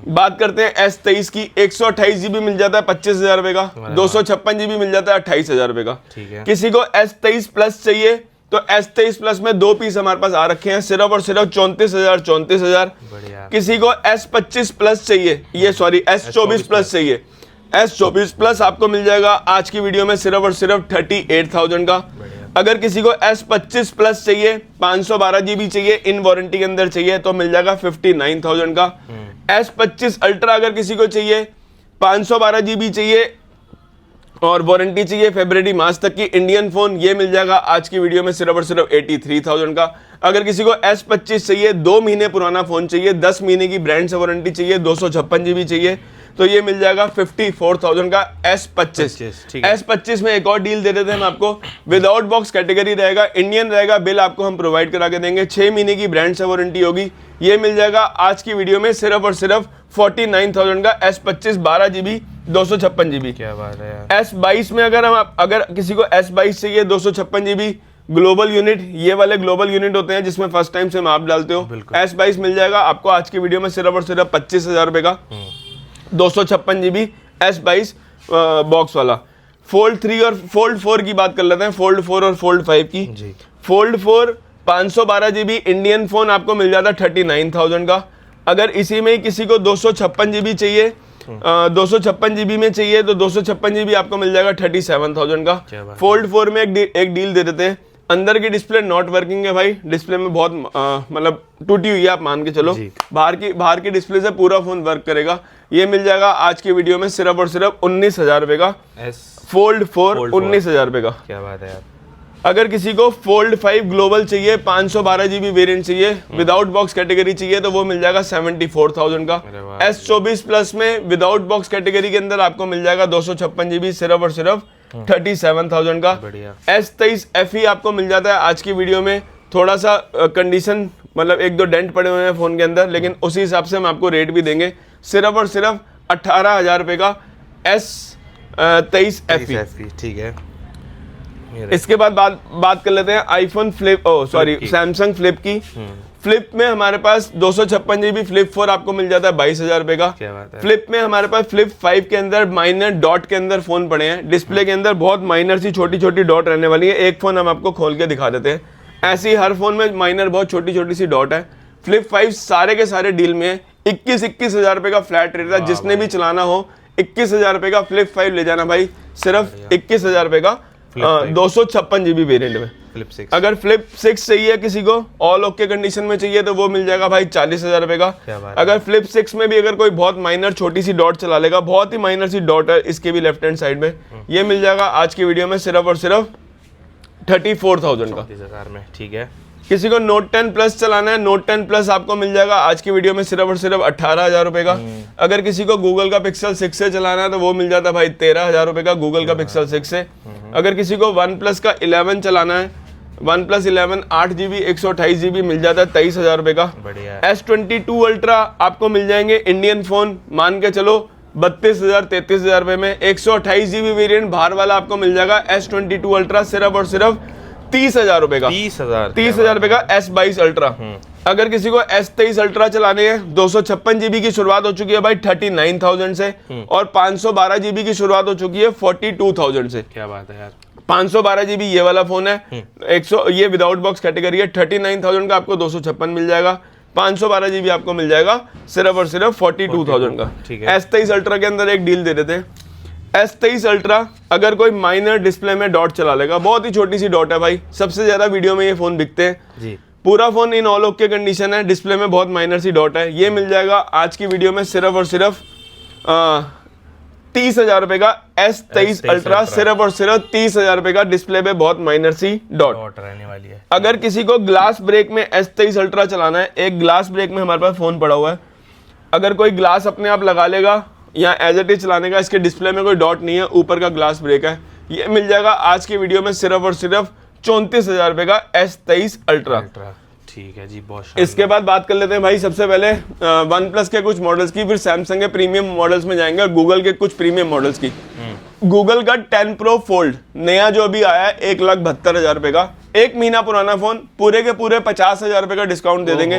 बात करते हैं S23 की, 128 जीबी मिल जाता है 25,000 रुपए का, 256 जीबी मिल जाता है 28,000 रुपए का। किसी को S23 प्लस चाहिए तो S23 प्लस में 2 पीस हमारे पास आ रखे हैं सिर्फ और सिर्फ 34,000। किसी को S25 प्लस चाहिए, ये सॉरी S24 प्लस चाहिए, S24 प्लस आपको मिल जाएगा आज की वीडियो में सिर्फ और सिर्फ 38,000 का। अगर किसी को S25 प्लस चाहिए, 512 जीबी चाहिए, इन वारंटी के अंदर चाहिए तो मिल जाएगा 59,000 का। S25 अल्ट्रा अगर किसी को चाहिए, 512 जीबी चाहिए और वारंटी चाहिए फरवरी मार्च तक की, इंडियन फोन, ये मिल जाएगा आज की वीडियो में सिर्फ और सिर्फ 83,000 का। अगर किसी को S25 चाहिए, 2 महीने पुराना फोन चाहिए, 10 महीने की ब्रांड से वारंटी चाहिए, 256 जीबी चाहिए तो ये मिल जाएगा 54,000 का S25। S25 में एक और डील दे देते हैं हम आपको, विदाउट बॉक्स कैटेगरी रहेगा, इंडियन रहेगा, बिल आपको हम प्रोवाइड करा के देंगे, 6 महीने की ब्रांड से वारंटी होगी, ये मिल जाएगा आज की वीडियो में सिर्फ और सिर्फ 49,000 का S25 12 जीबी 256 जीबी। क्या बात है यार। S22 में अगर किसी को S22 चाहिए 256 जीबी ग्लोबल यूनिट, ये वाले ग्लोबल यूनिट होते हैं जिसमें फर्स्ट टाइम से आप डालते हो, S22 मिल जाएगा आपको आज की वीडियो में सिर्फ और सिर्फ 25,000 रुपए का, 256 जीबी S22 बॉक्स वाला। फोल्ड 3 और फोल्ड 4 की बात कर लेते हैं, फोल्ड 4 और फोल्ड 5 की। फोल्ड 4 512 जीबी इंडियन फोन आपको मिल जाता है 39,000 का। अगर इसी में ही किसी को 256 जीबी चाहिए, 256 जीबी में चाहिए तो 256 जीबी आपको मिल जाएगा 37,000 का। फोल्ड 4 में एक डील दे देते हैं, अंदर की डिस्प्ले नॉट वर्किंग है भाई, डिस्प्ले में बहुत मतलब टूटी हुई है, आप मान के चलो। बाहर की डिस्प्ले से पूरा फोन वर्क करेगा। ये मिल जाएगा आज की वीडियो में सिर्फ और सिर्फ 19,000 रुपए का। फोल्ड 4 19,000 रुपए का। क्या बात है यार। अगर किसी को फोल्ड 5 ग्लोबल चाहिए, 512 GB वेरिएंट चाहिए, विदाउट बॉक्स कैटेगरी चाहिए, तो वो मिल जाएगा 74,000 का। S24 प्लस में विदाउट बॉक्स कैटेगरी के अंदर आपको मिल जाएगा 256 GB सिर्फ और सिर्फ 37,000 का। S23 FE आपको मिल जाता है आज की वीडियो में। थोड़ा सा कंडीशन मतलब 1-2 डेंट पड़े हुए हैं फोन के अंदर, लेकिन उसी हिसाब से हम आपको रेट भी देंगे। सिर्फ और सिर्फ 18,000 रुपए का S23 FE। ठीक है। इसके बाद बात कर लेते हैं आईफोन फ्लिप सैमसंग फ्लिप की। फ्लिप में हमारे पास 256 GB फ्लिप 4 आपको मिल जाता है 22,000 रुपए का। फ्लिप में हमारे पास फ्लिप 5 के अंदर माइनर डॉट के अंदर फोन पड़े हैं। डिस्प्ले के अंदर बहुत माइनर सी छोटी छोटी डॉट रहने वाली है। एक फोन हम आपको खोल के दिखा देते हैं। ऐसी हर फोन में माइनर बहुत छोटी छोटी सी डॉट है। फ्लिप 5 सारे के सारे डील में है। 21,000 रुपए का फ्लैट रेट है। जिसने भी चलाना हो 21,000 रुपए का फ्लिप 5 ले जाना भाई, सिर्फ 21,000 रुपए का 256 GB वेरिएंट में। फ्लिप 6 अगर फ्लिप 6 चाहिए किसी को, ऑल ओके कंडीशन में चाहिए, तो वो मिल जाएगा भाई 40,000 रुपए का। अगर फ्लिप 6 में भी अगर कोई बहुत माइनर छोटी सी डॉट चला लेगा, बहुत ही माइनर सी डॉट है इसके भी लेफ्ट हैंड साइड में, ये मिल जाएगा आज की वीडियो में सिर्फ और सिर्फ 34,000 का। 34,000 में। ठीक है। किसी को नोट 10 प्लस चलाना है, नोट 10 प्लस आपको मिल जाएगा आज की वीडियो में सिर्फ और सिर्फ 18,000 रुपए का। अगर किसी को गूगल का पिक्सल 6 से चलाना है, तो वो मिल जाता है भाई 13,000 रुपए का गूगल का पिक्सल 6 से। अगर किसी को वन प्लस का 11 चलाना है, वन प्लस 11 8 GB 128 GB मिल जाता है 23,000 रुपए का। S22 अल्ट्रा आपको मिल जाएंगे इंडियन फोन, मान के चलो 32,000 33,000 रुपए में। 128 GB वेरिएंट बाहर वाला आपको मिल जाएगा S22 अल्ट्रा सिर्फ और सिर्फ 30,000 रुपए का। 30,000 रुपए का S22 अल्ट्रा। अगर किसी को S23 अल्ट्रा चलाने हैं, 256 GB की शुरुआत हो चुकी है भाई 39,000 से, और 512 GB की शुरुआत हो चुकी है 42,000 से। क्या बात है यार। 512 GB ये वाला फोन है, 100 ये विदाउट बॉक्स कैटेगरी है। 39,000 का आपको 256 मिल जाएगा। 512 GB आपको मिल जाएगा सिर्फ और सिर्फ 42,000 का। S23 अल्ट्रा के अंदर एक डील दे देते हैं। S23 अल्ट्रा अगर कोई माइनर डिस्प्ले में डॉट चला लेगा, बहुत ही छोटी सी डॉट है भाई, सबसे ज्यादा वीडियो में ये फोन बिकते हैं जी। पूरा phone in all okay condition है, डिस्प्ले में बहुत माइनर सी डॉट है। ये मिल जाएगा आज की वीडियो में सिर्फ और सिर्फ 30,000 रुपए का S23 अल्ट्रा, सिर्फ और सिर्फ 30,000 रुपए का। डिस्प्ले पे बहुत माइनर सी डॉट रहने वाली है। अगर किसी को ग्लास ब्रेक में S23 अल्ट्रा चलाना है, एक ग्लास ब्रेक में हमारे पास फोन पड़ा हुआ है, अगर कोई ग्लास अपने आप लगा लेगा या एज इट इज चलाने का, इसके डिस्प्ले में कोई डॉट नहीं है, ऊपर का ग्लास ब्रेक है, ये मिल जाएगा आज की वीडियो में सिर्फ और सिर्फ 34,000 रुपए का S23 अल्ट्रा। ठीक है जी, बहुत। इसके बाद बात कर लेते हैं भाई सबसे पहले वन प्लस के कुछ मॉडल्स की, फिर सैमसंग के प्रीमियम मॉडल्स में जाएंगे और गूगल के कुछ प्रीमियम मॉडल्स की। गूगल का 10 प्रो फोल्ड नया जो अभी आया है 1,72,000 रुपए का, 1 महीना पुराना फोन, पूरे के पूरे 50,000 रुपए का डिस्काउंट दे देंगे।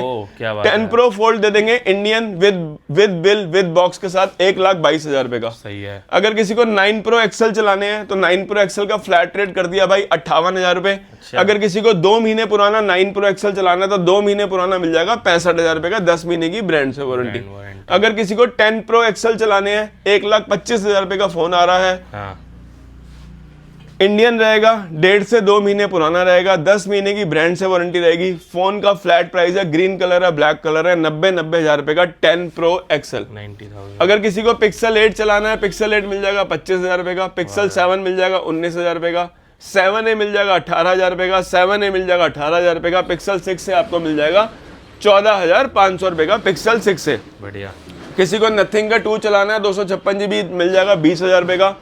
10 प्रो फोल्ड दे देंगे Indian with bill with box के साथ 1,22,000 रुपए का। सही है। अगर किसी को 9 प्रो एक्सेल चलाने हैं, तो 9 प्रो एक्सेल का फ्लैट रेट कर दिया भाई 58,000 रुपए। अगर किसी को 2 महीने पुराना 9 प्रो एक्सेल चलाना है, तो 2 महीने पुराना मिल जाएगा 65,000 रुपए का, 10 महीने की ब्रांड से वारंटी। अगर किसी को 10 प्रो एक्सेल चलाने हैं, 1,25,000 रुपए का फोन आ रहा है, इंडियन रहेगा, 1.5 से 2 महीने पुराना रहेगा, 10 महीने की ब्रांड से वारंटी रहेगी। फोन का फ्लैट प्राइस है, ग्रीन कलर है, ब्लैक कलर है, 90,000 रुपए का 10 प्रो एक्सेल। 90,000। अगर किसी को पिक्सल 8 चलाना है, पिक्सल 8 मिल जाएगा 25,000 रुपए का, पिक्सल 7 मिल जाएगा 19,000 रुपए का, 7A मिल जाएगा 18,000 रुपए का, 7A मिल जाएगा 18,000 रुपए का, पिक्सल 6 से आपको मिल जाएगा 14,500 रुपए का पिक्सल 6 से। बढ़िया। किसी को नथिंग का 2 चलाना है, 256 GB मिल जाएगा 20,000 रुपए का।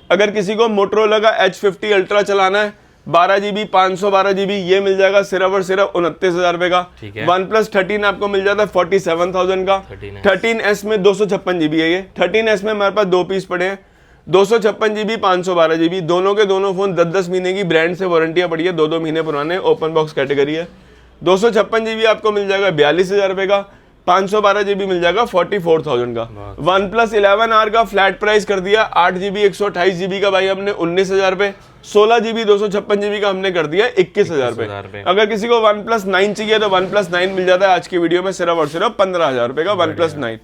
अगर किसी को मोटरोला का H50 अल्ट्रा चलाना है, 12 GB 512 GB, ये मिल जाएगा सिर्फ और सिर्फ 29,000 रुपए का। वन प्लस 13 आपको मिल जाता है 47,000 का। 13S में 256 GB है ये। 13S में हमारे पास 2 पीस पड़े हैं, 256 GB 512 GB, दोनों के दोनों फोन 10-10 महीने की ब्रांड से वारंटियां पड़ी है, 2-2 महीने पुराने, ओपन बॉक्स कैटेगरी है। 256 GB आपको मिल जाएगा 42,000 रुपए का, 512 GB मिल जाएगा 44,000 का। वन प्लस 11R का फ्लैट प्राइस कर दिया 8 GB 128 GB का भाई हमने 19,000 रुपए, 16 GB 256 GB का हमने कर दिया 21,000 रुपए। अगर किसी को वन प्लस 9 चाहिए, तो वन प्लस 9 मिल जाता है आज की वीडियो में सिर्फ और सिर्फ 15,000 रुपए का one plus 9।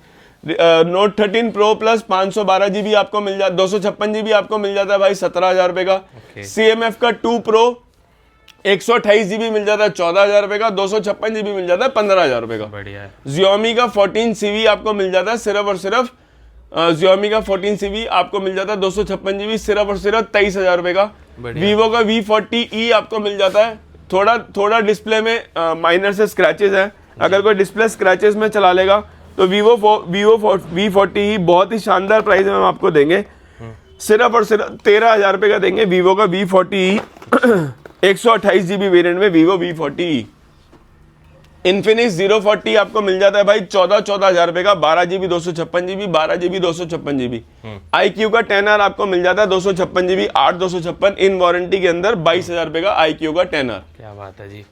Note 13 pro plus 512 GB आपको मिल जाता, 256 GB आपको मिल जाता है भाई 17,000 रुपए का। CMF का 2 प्रो 128 GB मिल जाता है 14,000 रुपए का, 256 GB मिल जाता है 15,000 रुपए का। बढ़िया है। Xiaomi का 14CV आपको मिल जाता है सिर्फ और सिर्फ Xiaomi का 14CV आपको मिल जाता है 256 GB सिर्फ और सिर्फ 23,000 रुपए का। Vivo का V40e आपको मिल जाता है, थोड़ा डिस्प्ले में माइनर से स्क्रैचेस है, अगर कोई डिस्प्ले स्क्रैचेस में चला लेगा तो Vivo V40e बहुत ही शानदार प्राइस में हम आपको देंगे, सिर्फ और सिर्फ 13,000 रुपए का देंगे Vivo का V40e 128 GB वेरिएंट में Vivo V40e। Infinix 040 आपको मिल जाता है भाई 14,000 रुपए का, 12 GB 256 GB, 12 GB 256 GB। iQOO का 10R आपको मिल जाता है 256 GB 8/256 इन वारंटी के अंदर 22,000 रुपए का iQOO का 10R। क्या बात है जी।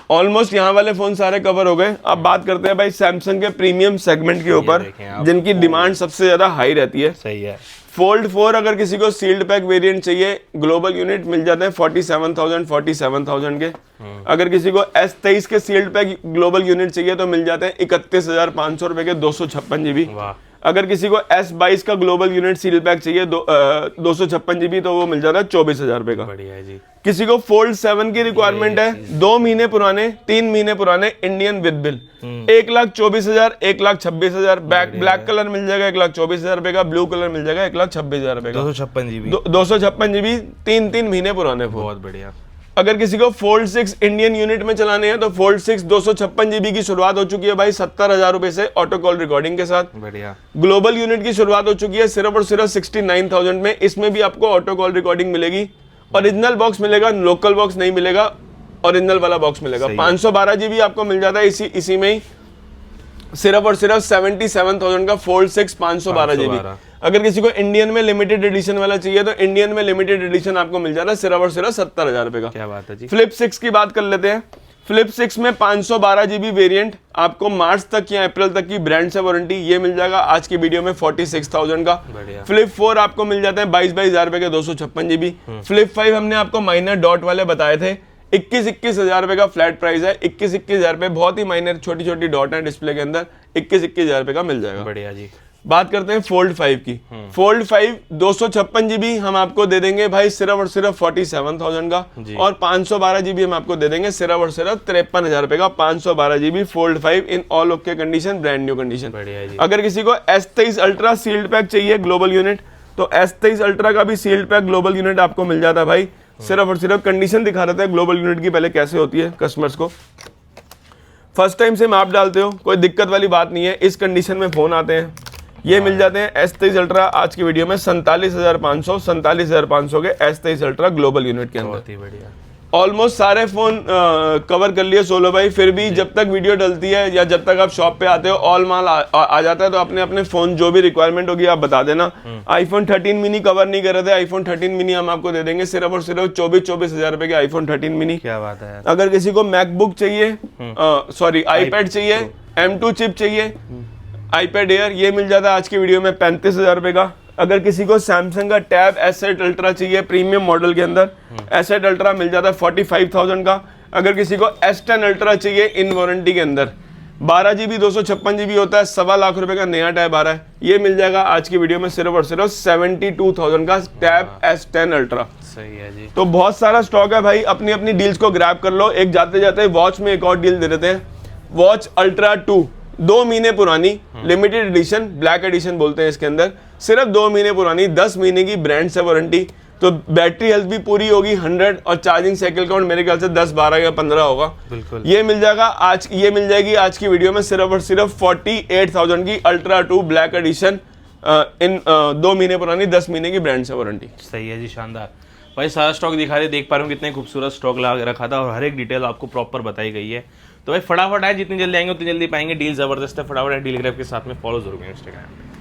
ऑलमोस्ट यहाँ वाले फोन सारे कवर हो गए। अब बात करते हैं भाई सैमसंग के प्रीमियम सेगमेंट के ऊपर, जिनकी डिमांड सबसे ज्यादा हाई रहती है। सही है। फोल्ड 4 अगर किसी को सील्ड पैक वेरिएंट चाहिए, ग्लोबल यूनिट मिल जाते हैं 47,000 के। अगर किसी को S23 के सील्ड पैक ग्लोबल यूनिट चाहिए तो मिल जाते हैं 31,500 रुपए के 256 GB। अगर किसी को S22 का ग्लोबल यूनिट सील्ड पैक चाहिए 256 GB तो वो मिल जाता है 24,000 रुपए का। बढ़िया है जी। किसी को फोल्ड 7 की रिक्वायरमेंट है, 2 महीने पुराने 3 महीने पुराने Indian with bill, 1,24,000 1,26,000। Black colour मिल जाएगा 1,24,000 रुपए का, ब्लू कलर मिल जाएगा 1,26,000 रुपए का। 256 GB 3 महीने पुराने फोन। बहुत बढ़िया। अगर किसी को फोल्ड 6 इंडियन यूनिट में चलाने हैं तो फोल्ड 6 256 GB की शुरुआत हो चुकी है भाई 70,000 रुपए से ऑटो कॉल रिकॉर्डिंग के साथ। बढ़िया। ग्लोबल यूनिट की शुरुआत हो चुकी है सिर्फ और सिर्फ 69,000 में, इसमें भी आपको ऑटो कॉल रिकॉर्डिंग मिलेगी, ओरिजिनल बॉक्स मिलेगा, लोकल बॉक्स नहीं मिलेगा, ओरिजिनल वाला बॉक्स मिलेगा। 512 GB आपको मिल जाता है इसी में ही, सिर्फ और सिर्फ 77,000 का फोल्ड 6 512 GB। अगर किसी को इंडियन में लिमिटेड एडिशन वाला चाहिए तो इंडियन में लिमिटेड एडिशन आपको मिल जाता है सिर्फ और सिर्फ 70,000 रुपए का। क्या बात है जी। फ्लिप 6 की बात कर लेते हैं। फ्लिप 6 में 512 GB वेरिएंट आपको मार्च तक या अप्रैल तक की ब्रांड से वारंटी, ये मिल जाएगा आज की वीडियो में 46,000 का। फ्लिप 4 आपको मिल जाते हैं 22,000 रुपए के 256 GB। फ्लिप 5 हमने आपको माइनर डॉट वाले बताए थे, 21,000 रुपए का फ्लैट प्राइस है। 21,000 रुपए, बहुत ही माइनर छोटी छोटी डॉट है डिस्प्ले के अंदर, 21,000 रुपए का मिल जाएगा। बढ़िया जी। बात करते हैं फोल्ड 5 की। फोल्ड 5 256 GB हम आपको दे देंगे भाई सिर्फ और सिर्फ 47,000 का, और 512 GB हम आपको दे देंगे सिर्फ और सिर्फ 53,000 रुपए का। 512 GB fold 5 in all okay condition, brand new condition. बढ़िया जी। अगर किसी को S23 अल्ट्रा सील्ड पैक चाहिए ग्लोबल यूनिट तो S23 अल्ट्रा का भी सील्ड पैक ग्लोबल यूनिट आपको मिल जाता है भाई सिर्फ और सिर्फ। कंडीशन दिखा रहे थे ग्लोबल यूनिट की पहले कैसे होती है कस्टमर्स को। फर्स्ट टाइम से आप डालते हो कोई दिक्कत वाली बात नहीं है, इस कंडीशन में फोन आते हैं। ये मिल जाते हैं S23 अल्ट्रा आज की वीडियो में 47,500 के S23 अल्ट्रा ग्लोबल यूनिट के अंदर। बहुत ही बढ़िया। ऑलमोस्ट सारे फोन कवर कर लिए सोलो भाई, फिर भी जब तक वीडियो डलती है या जब तक आप शॉप पे आते हो ऑल माल आ जाता है, तो अपने अपने फोन जो भी रिक्वायरमेंट होगी आप बता देना। iPhone 13 मिनी कवर नहीं कर रहे थे, iPhone 13 मिनी हम आपको दे देंगे सिर्फ और सिर्फ 24,000 रुपए के iPhone 13 मिनी। क्या बात है। अगर किसी को मैकबुक चाहिए, सॉरी iPad चाहिए, M2 चिप चाहिए, iPad Air, ये मिल जाता है आज की वीडियो में 35,000 रुपए का। अगर किसी को सैमसंग का टैब S8 अल्ट्रा चाहिए प्रीमियम मॉडल के अंदर, S8 अल्ट्रा मिल जाता है 45,000 का। अगर किसी को S10 अल्ट्रा चाहिए इन वारंटी के अंदर, 12 GB 256 GB होता है, 1.25 लाख रुपए का नया टैब आ रहा है, ये मिल जाएगा आज की वीडियो में सिर्फ और सिर्फ 72,000 का टैब S10 अल्ट्रा। सही है जी। तो बहुत सारा स्टॉक है भाई, अपनी अपनी डील्स को ग्रैब कर लो। एक जाते जाते वॉच में एक और डील दे देते हैं, वॉच अल्ट्रा 2 2 महीने पुरानी लिमिटेड एडिशन, ब्लैक एडिशन बोलते हैं इसके अंदर, सिर्फ 2 महीने पुरानी, 10 महीने की ब्रांड से वारंटी, तो बैटरी हेल्थ भी पूरी होगी 100 और चार्जिंग साइकिल काउंट मेरे ख्याल से 10, 12 या 15 होगा। बिल्कुल। ये मिल जाएगा ये मिल जाएगी आज की वीडियो में सिर्फ और सिर्फ 48,000 की अल्ट्रा 2 ब्लैक एडिशन इन 2 महीने पुरानी, 10 महीने की ब्रांड से वारंटी। सही है जी, शानदार भाई। सारा स्टॉक दिखा रहे, देख पा रहे हो कितने खूबसूरत स्टॉक ला रखा था और हर एक डिटेल आपको प्रॉपर बताई गई है। तो भाई फटाफट आए, जितनी जल्दी आएंगे उतनी जल्दी पाएंगे। डील जबरदस्त है, फटाफट डील ग्रैब के साथ में फॉलो जरूर करें इंस्टाग्राम पे।